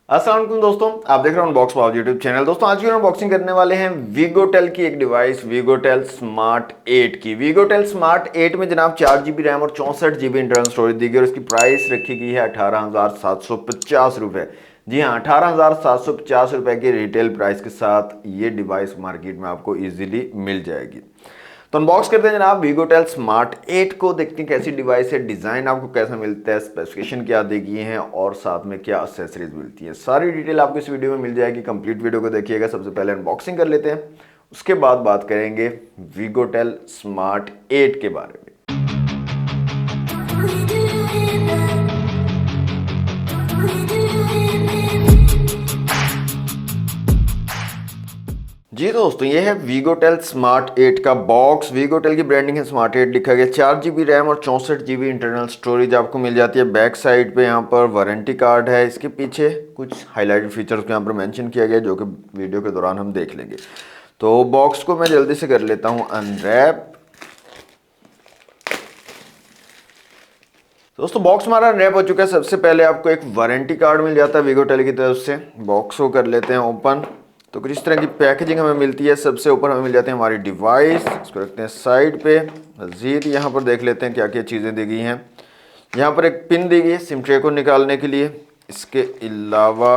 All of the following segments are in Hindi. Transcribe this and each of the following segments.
अस्सलाम वालेकुम दोस्तों, आप देख रहे हैं अनबॉक्स पाव यूट्यूब चैनल। दोस्तों आज की अनबॉक्सिंग करने वाले हैं वीगोटेल की एक डिवाइस वीगोटेल स्मार्ट 8 की। वीगोटेल स्मार्ट 8 में जनाब 4 GB रैम और 64 GB इंटरनल स्टोरेज दी गई और इसकी प्राइस रखी गई है 18,750 रुपये। जी हाँ, 18,750 रुपये की रिटेल प्राइस के साथ ये डिवाइस मार्केट में आपको इजीली मिल जाएगी। तो अनबॉक्स करते हैं जनाब वीगोटेल स्मार्ट 8 को, देखते हैं कैसी डिवाइस है, डिजाइन आपको कैसा मिलता है, स्पेसिफिकेशन क्या दी गई है और साथ में क्या एक्सेसरीज मिलती है। सारी डिटेल आपको इस वीडियो में मिल जाएगी। कंप्लीट वीडियो को देखिएगा। सबसे पहले अनबॉक्सिंग कर लेते हैं, उसके बाद बात करेंगे वीगोटेल स्मार्ट 8 के बारे में। जी दोस्तों, ये है वीगोटेल स्मार्ट 8 का बॉक्स। वीगोटेल की ब्रांडिंग है स्मार्ट 8 लिखा गया। 4 GB रैम और 64 GB इंटरनल स्टोरेज आपको मिल जाती है। बैक साइड पे यहाँ पर वारंटी कार्ड है। इसके पीछे कुछ हाईलाइटेड फीचर्स को यहाँ पर मेंशन किया गया जो कि वीडियो के दौरान हम देख लेंगे। तो बॉक्स को मैं जल्दी से कर लेता हूँ अनरैप। दोस्तों बॉक्स हमारा अनरैप हो चुका है। सबसे पहले आपको एक वारंटी कार्ड मिल जाता है वीगोटेल की तरफ से। बॉक्स को कर लेते हैं ओपन। तो कुछ इस तरह की पैकेजिंग हमें मिलती है। सबसे ऊपर हमें मिल जाती है हमारी डिवाइस। इसको रखते हैं साइड पे। मजीद यहाँ पर देख लेते हैं क्या क्या चीज़ें दी गई हैं। यहाँ पर एक पिन दी गई है सिम ट्रे को निकालने के लिए। इसके अलावा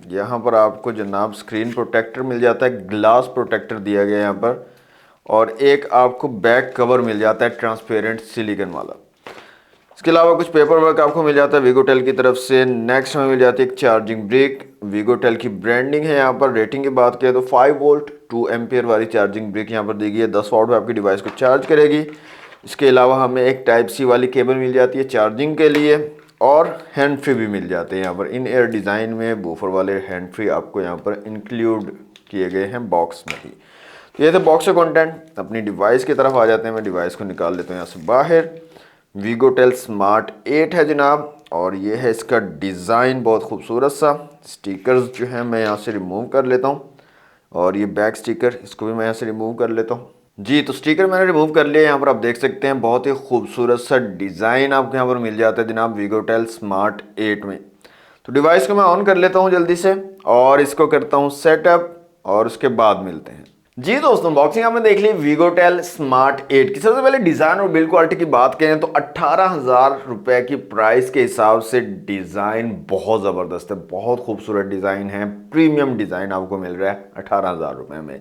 यहाँ पर आपको जनाब स्क्रीन प्रोटेक्टर मिल जाता है, ग्लास प्रोटेक्टर दिया गया है यहाँ पर, और एक आपको बैक कवर मिल जाता है ट्रांसपेरेंट सिलिकॉन वाला। इसके अलावा कुछ पेपर वर्क आपको मिल जाता है वीगोटेल की तरफ से। नेक्स्ट हमें मिल जाती है एक चार्जिंग ब्रिक। वीगोटेल की ब्रांडिंग है यहाँ पर। रेटिंग की बात करें तो 5 वोल्ट 2 एम्पियर वाली चार्जिंग ब्रिक यहाँ पर दी गई है। 10 वाट में आपकी डिवाइस को चार्ज करेगी। इसके अलावा हमें एक टाइप सी वाली केबल मिल जाती है चार्जिंग के लिए, और हैंड फ्री भी मिल जाते हैं यहाँ पर। इन एयर डिज़ाइन में बूफर वाले हैंड फ्री आपको यहाँ पर इंक्लूड किए गए हैं बॉक्स में ही। तो ये थे बॉक्स का कंटेंट। अपनी डिवाइस की तरफ आ जाते हैं। मैं डिवाइस को निकाल लेता हूँ यहाँ से बाहर। वीगोटेल स्मार्ट 8 है जनाब, और ये है इसका डिज़ाइन, बहुत खूबसूरत सा। स्टिकर्स जो है मैं यहाँ से रिमूव कर लेता हूँ, और ये बैक स्टिकर इसको भी मैं यहाँ से रिमूव कर लेता हूँ। जी, तो स्टिकर मैंने रिमूव कर लिया। यहाँ पर आप देख सकते हैं बहुत ही खूबसूरत सा डिज़ाइन आपको यहाँ पर मिल जाता है जनाब वीगोटेल स्मार्ट 8 में। तो डिवाइस को मैं ऑन कर लेता हूँ जल्दी से, और इसको करता हूँ सेटअप, और उसके बाद मिलते हैं। जी दोस्तों, बॉक्सिंग आपने देख ली वीगोटेल स्मार्ट 8 की। सबसे पहले डिज़ाइन और बिल्ड क्वालिटी की बात करें तो 18,000 रुपये की प्राइस के हिसाब से डिज़ाइन बहुत ज़बरदस्त है। बहुत खूबसूरत डिज़ाइन है। प्रीमियम डिज़ाइन आपको मिल रहा है 18,000 रुपये में।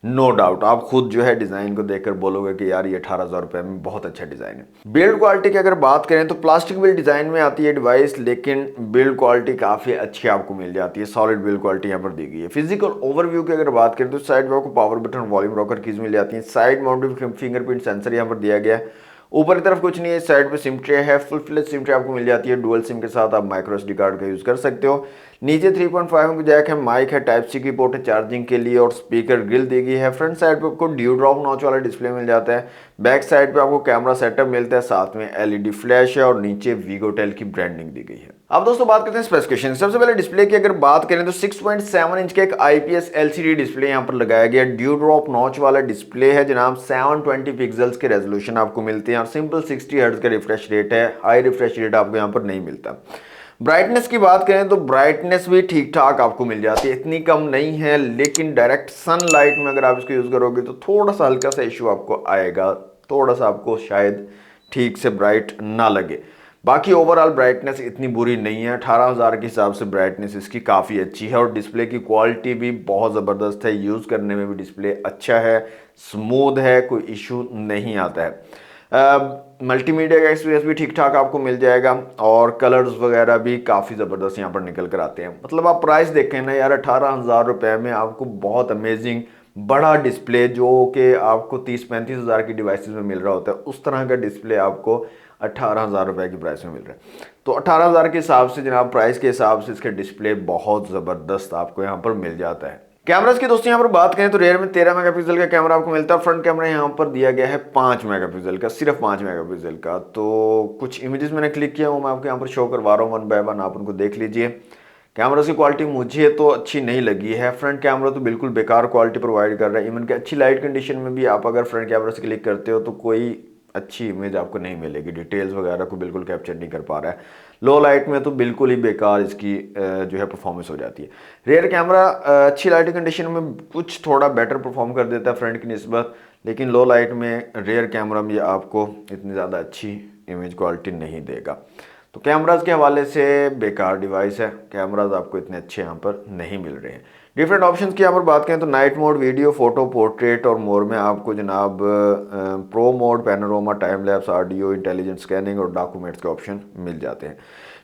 नो डाउट आप खुद जो है डिज़ाइन को देखकर बोलोगे कि यार ये 18,000 रुपये में बहुत अच्छा डिज़ाइन है। बिल्ड क्वालिटी की अगर बात करें तो प्लास्टिक बिल्ड डिज़ाइन में आती है डिवाइस, लेकिन बिल्ड क्वालिटी काफ़ी अच्छी आपको मिल जाती है। सॉलिड बिल्ड क्वालिटी यहाँ पर दी गई है। फिजिकल ओवरव्यू की अगर बात करें तो साइड में आपको power button, volume rocker keys मिल जाती है। साइड माउंटेड फिंगरप्रिंट सेंसर यहाँ पर दिया गया है। ऊपर की तरफ कुछ नहीं है। साइड पे सिम ट्रे है। फुल फ्लेज सिम ट्रे आपको मिल जाती है। डुअल सिम के साथ आप माइक्रो एसडी कार्ड का यूज़ कर सकते हो। नीचे 3.5 की जैक है, माइक है, टाइप सी की पोर्ट है चार्जिंग के लिए, और स्पीकर ग्रिल दी गई है। फ्रंट साइड पे आपको ड्यू ड्रॉप नॉच वाला डिस्प्ले मिल जाता है। बैक साइड पे आपको कैमरा सेटअप मिलता है, साथ में एलईडी फ्लैश है, और नीचे वीगोटेल की ब्रांडिंग दी गई है। अब दोस्तों बात करते हैं स्पेसिफिकेशन। सबसे पहले डिस्प्ले की अगर बात करें तो 6.7 इंच का एक आईपीएस एलसीडी डिस्प्ले यहाँ पर लगाया गया। ड्यू ड्रॉप नॉच वाला डिस्प्ले है जनाब। 720 पिक्सल्स के रेजोल्यूशन आपको मिलते हैं, और सिंपल 60 हर्ट्ज का रिफ्रेश रेट है। हाई रिफ्रेश रेट आपको यहाँ पर नहीं मिलता। ब्राइटनेस की बात करें तो ब्राइटनेस भी ठीक ठाक आपको मिल जाती है, इतनी कम नहीं है, लेकिन डायरेक्ट सनलाइट में अगर आप इसको यूज़ करोगे तो थोड़ा सा हल्का सा इशू आपको आएगा। थोड़ा सा आपको शायद ठीक से ब्राइट ना लगे। बाकी ओवरऑल ब्राइटनेस इतनी बुरी नहीं है। 18,000 के हिसाब से ब्राइटनेस इसकी काफ़ी अच्छी है, और डिस्प्ले की क्वालिटी भी बहुत ज़बरदस्त है। यूज़ करने में भी डिस्प्ले अच्छा है, स्मूथ है, कोई इशू नहीं आता है। मल्टीमीडिया का एक्सपीरियंस भी ठीक ठाक आपको मिल जाएगा, और कलर्स वगैरह भी काफ़ी ज़बरदस्त यहाँ पर निकल कर आते हैं। मतलब आप प्राइस देखें ना यार, 18,000 रुपये में आपको बहुत अमेजिंग बड़ा डिस्प्ले, जो कि आपको 30-35 हज़ार की डिवाइसेस में मिल रहा होता है, उस तरह का डिस्प्ले आपको 18,000 रुपये की प्राइस में मिल रहा है। तो 18,000 के हिसाब से जनाब, प्राइस के हिसाब से इसका डिस्प्ले बहुत ज़बरदस्त आपको यहाँ पर मिल जाता है। कैमरास की दोस्तों यहाँ पर बात करें तो रेयर में 13 मेगापिक्सल का कैमरा आपको मिलता है। फ्रंट कैमरा यहाँ पर दिया गया है 5 मेगापिक्सल का, सिर्फ 5 मेगापिक्सल का। तो कुछ इमेजेस मैंने क्लिक किया हूँ, मैं आपको यहाँ पर शो करवा रहा हूँ वन बाय वन, आप उनको देख लीजिए। कैमरा की क्वालिटी मुझे तो अच्छी नहीं लगी है। फ्रंट कैमरा तो बिल्कुल बेकार क्वालिटी प्रोवाइड कर रहा है। इवन कि अच्छी लाइट कंडीशन में भी आप अगर फ्रंट कैमरा से क्लिक करते हो तो कोई अच्छी इमेज आपको नहीं मिलेगी। डिटेल्स वगैरह को बिल्कुल कैप्चर नहीं कर पा रहा है। लो लाइट में तो बिल्कुल ही बेकार इसकी जो है परफॉर्मेंस हो जाती है। रेयर कैमरा अच्छी लाइटिंग कंडीशन में कुछ थोड़ा बेटर परफॉर्म कर देता है फ्रंट की निस्बत, लेकिन लो लाइट में रेयर कैमरा में आपको इतनी ज़्यादा अच्छी इमेज क्वालिटी नहीं देगा। तो कैमराज के हवाले से बेकार डिवाइस है, कैमराज आपको इतने अच्छे यहाँ पर नहीं मिल रहे हैं। डिफरेंट ऑप्शंस की यहाँ पर बात करें तो night mode, video, photo, portrait और मोर में आपको जनाब pro mode, panorama, time lapse, audio, intelligent scanning और डॉक्यूमेंट्स के ऑप्शन मिल जाते हैं।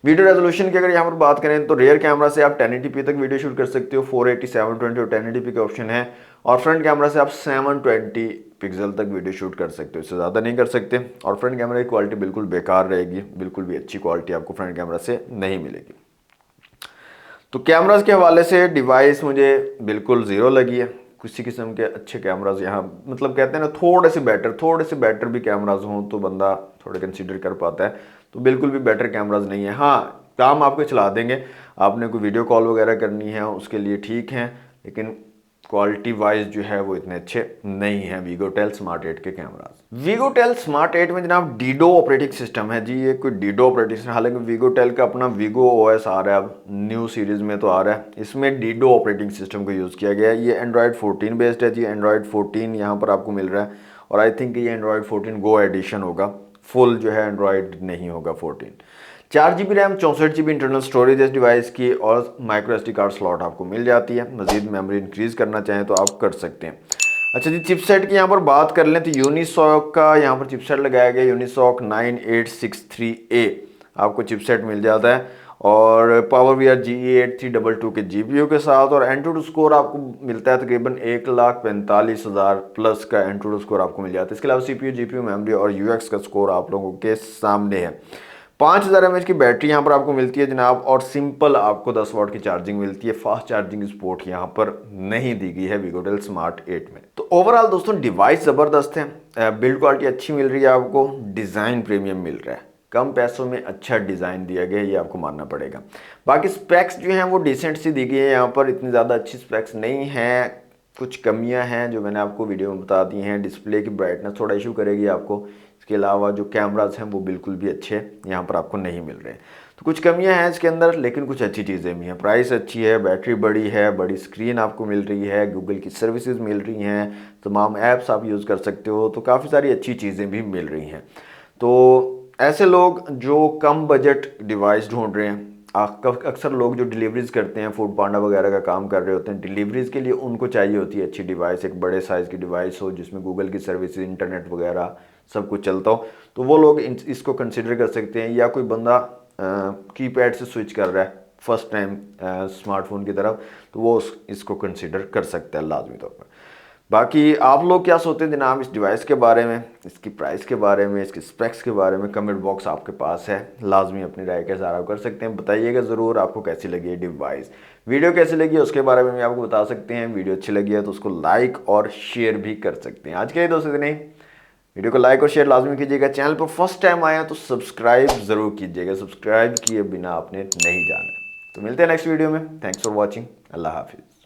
वीडियो रेजोल्यूशन की अगर यहाँ पर बात करें तो रेयर कैमरा से आप 1080p तक वीडियो शूट कर सकते हो, 480, 720 और 1080p के ऑप्शन है। और फ्रंट कैमरा से आप 720 पिक्सल तक वीडियो शूट कर सकते हो, इससे ज़्यादा नहीं कर सकते। और फ्रंट कैमरा की क्वालिटी बिल्कुल बेकार रहेगी, बिल्कुल भी अच्छी क्वालिटी आपको फ्रंट कैमरा से नहीं मिलेगी। तो कैमराज के हवाले से डिवाइस मुझे बिल्कुल ज़ीरो लगी है। किसी किस्म के अच्छे कैमराज यहाँ मतलब कहते हैं ना थोड़े से बेटर भी कैमराज हों तो बंदा थोड़े कंसीडर कर पाता है, तो बिल्कुल भी बेटर कैमराज नहीं है। हाँ, काम आपको चला देंगे, आपने कोई वीडियो कॉल वगैरह करनी है उसके लिए ठीक है, लेकिन क्वालिटी वाइज जो है वो इतने अच्छे नहीं है वीगोटेल स्मार्ट 8 के कैमराज। वीगोटेल स्मार्ट 8 में जनाब डीडो ऑपरेटिंग सिस्टम है जी, ये कोई डीडो ऑपरेटिंग सिस्टम, हालांकि वीगोटेल का अपना वीगो ओएस आ रहा है, अब न्यू सीरीज में तो आ रहा है, इसमें डीडो ऑपरेटिंग सिस्टम को यूज़ किया गया है। ये एंड्रॉयड 14 बेस्ड है जी, एंड्रॉयड 14 यहाँ पर आपको मिल रहा है, और आई थिंक ये एंड्रॉयड 14 गो एडिशन होगा, फुल जो है एंड्रॉयड नहीं होगा 14। 4GB RAM, 64GB internal storage इस डिवाइस की, और माइक्रो SD कार्ड स्लॉट आपको मिल जाती है। मजीद मेमोरी इंक्रीज करना चाहें तो आप कर सकते हैं। अच्छा जी, चिपसेट की यहाँ पर बात कर लें तो यूनिसॉक का यहाँ पर चिपसेट लगाया गया, यूनिसॉक 9863A आपको चिपसेट मिल जाता है, और पावर VR GE8322 के GPU के साथ, और एंटूडू स्कोर आपको मिलता है तकरीबन 1,45,000 प्लस का एंटूडू स्कोर आपको मिल जाता है। इसके अलावा CPU, GPU, मेमोरी और UX का स्कोर आप लोगों के सामने है। 5000 mAh की बैटरी यहाँ पर आपको मिलती है जनाब, और सिंपल आपको 10 वाट की चार्जिंग मिलती है। फास्ट चार्जिंग सपोर्ट यहाँ पर नहीं दी गई है वीगोटेल स्मार्ट 8 में। तो ओवरऑल दोस्तों डिवाइस ज़बरदस्त है, बिल्ड क्वालिटी अच्छी मिल रही है आपको, डिज़ाइन प्रीमियम मिल रहा है, कम पैसों में अच्छा डिज़ाइन दिया गया है, ये आपको मानना पड़ेगा। बाकी स्पेक्स जो हैं वो डिसेंट सी दी गई है यहाँ पर, इतनी ज़्यादा अच्छी स्पेक्स नहीं हैं, कुछ कमियां हैं जो मैंने आपको वीडियो में बता दी हैं। डिस्प्ले की ब्राइटनेस थोड़ा इशू करेगी आपको, इसके अलावा जो कैमराज हैं वो बिल्कुल भी अच्छे यहाँ पर आपको नहीं मिल रहे हैं। तो कुछ कमियां हैं इसके अंदर, लेकिन कुछ अच्छी चीज़ें भी हैं। प्राइस अच्छी है, बैटरी बड़ी है, बड़ी स्क्रीन आपको मिल रही है, गूगल की सर्विसेज मिल रही हैं, तमाम ऐप्स आप यूज़ कर सकते हो, तो काफ़ी सारी अच्छी चीज़ें भी मिल रही हैं। तो ऐसे लोग जो कम बजट डिवाइस ढूंढ रहे हैं, अक्सर लोग जो डिलीवरीज करते हैं, फूड पांडा वगैरह का काम कर रहे होते हैं, डिलीवरीज के लिए उनको चाहिए होती है अच्छी डिवाइस, एक बड़े साइज़ की डिवाइस हो जिसमें गूगल की सर्विसेज, इंटरनेट वगैरह सब कुछ चलता हो, तो वो लोग इसको कंसिडर कर सकते हैं। या कोई बंदा कीपैड से स्विच कर रहा है फर्स्ट टाइम स्मार्टफोन की तरफ, तो वो इसको कंसिडर कर सकता है लाजमी तौर पर। बाकी आप लोग क्या सोचते हैं जनाब इस डिवाइस के बारे में, इसकी प्राइस के बारे में, इसके स्पेक्स के बारे में? कमेंट बॉक्स आपके पास है, लाजमी अपनी राय का इज़हार कर सकते हैं। बताइएगा ज़रूर आपको कैसी लगी ये डिवाइस। वीडियो कैसी लगी उसके बारे में भी आपको बता सकते हैं। वीडियो अच्छी लगी है तो उसको लाइक और शेयर भी कर सकते हैं। आज के लिए दोस्तों इतने ही, वीडियो को लाइक और शेयर लाजमी कीजिएगा। चैनल पर फर्स्ट टाइम आया तो सब्सक्राइब ज़रूर कीजिएगा, सब्सक्राइब किए बिना आपने नहीं जाना। तो मिलते हैं नेक्स्ट वीडियो में। थैंक्स फॉर वॉचिंग, अल्लाह हाफिज़।